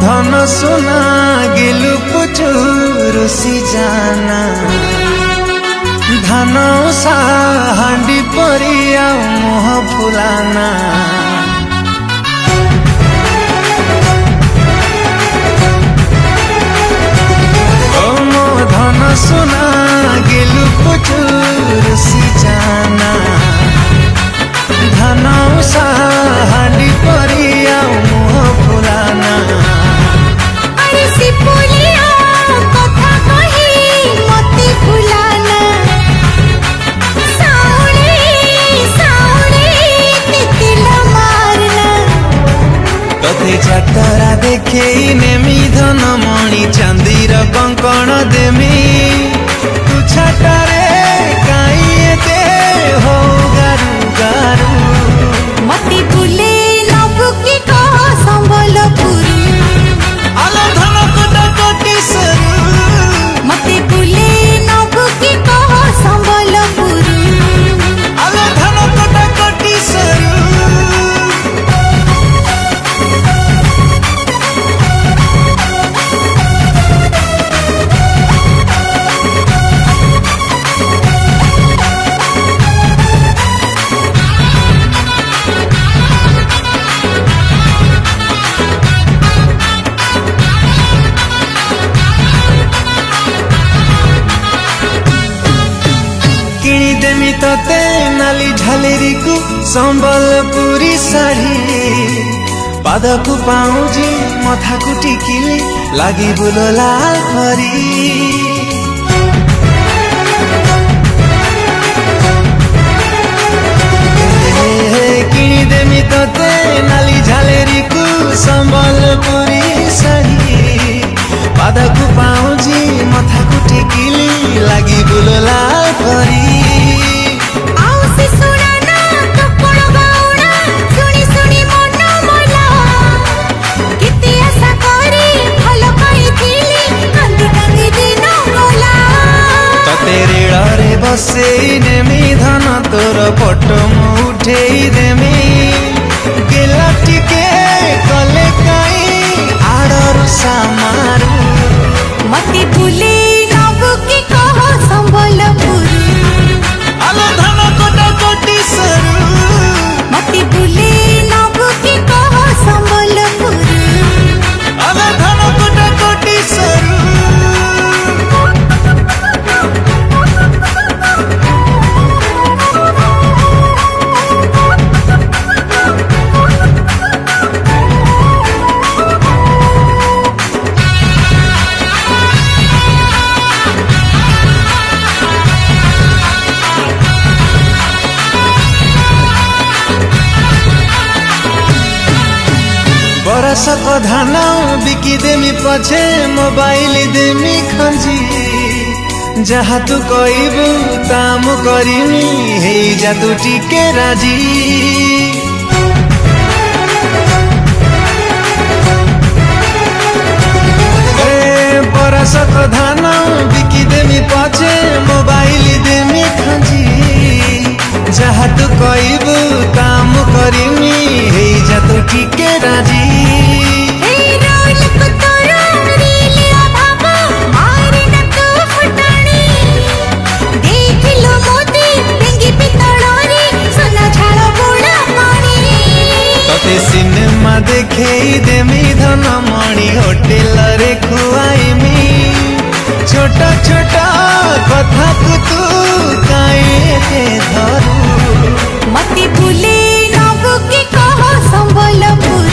धन सोना गेलु पुचुरुसी जाना धान उषा हांडी परिया मोह फुलाना मो धन सोना गेलु पुचुरुसी जाना धान उषा हांडी परिया मोह फुलाना अरे सिपुलिया कथा कही मते फुलाना साउणे साउणे तितिला मारना तते जातरा देखे नेमी धन मणि चांदीर कंकण देमी तू छाटारे काई एते हो गारू गारू मते बुले नबु की कह संबलपुरी आलो धन कोटा कोटी सरू मते बुले नबु की कह संबलपुरी आलो धन कोटा कोटी सरू किणीदेमी तते नाली झालेरी को संबलपुरी साड़ी पादकु पाउजी मथाकु टिकिली लागी बुलोला हरी किणीदेमी तते नाली झालेरी को संबलपुरी साड़ी पादकु पाउजी मथाकु टिकिली लागी बुलोला हरी आउ से सुनाना तो कोण गाउना सुनी सुनी मन मोला किते आशा करी भलो कहिथिली कांदी कांदी दिन गला तते रेड़े बसेई नेमी धन तोर फोटो मु उठेई देमी गेला टिके कले काई आड़र सामारू मते बुले नबु की कह संबलपुरी आलो धन कोटा कोटी सरू मते बुले नबु की कह संबलपुरी आलो धन कोटा कोटी सरू बरसक धान बिकी देमी पछे मोबाइल देमी खंजी जहा तू कहबू ताम करिमी हे जा तू टिके राजी बरसक धान बिकी देमी पछे मोबाइल देमी खंजी जहा तू कहबू ताम करिमी हे जा तू टिके राजी हे रोल को तोरा रील अभाव मारे न तू फुटाणी देख लो मोती पेंगी पितळरी सोना झाळ गोळा पाणी तते सिनेमा देखेई देमी धन मणि होटेल रे खुआईमी छोटा छोटा कथा को तू काई धरू मते बुले नबु की कह संबलपुरी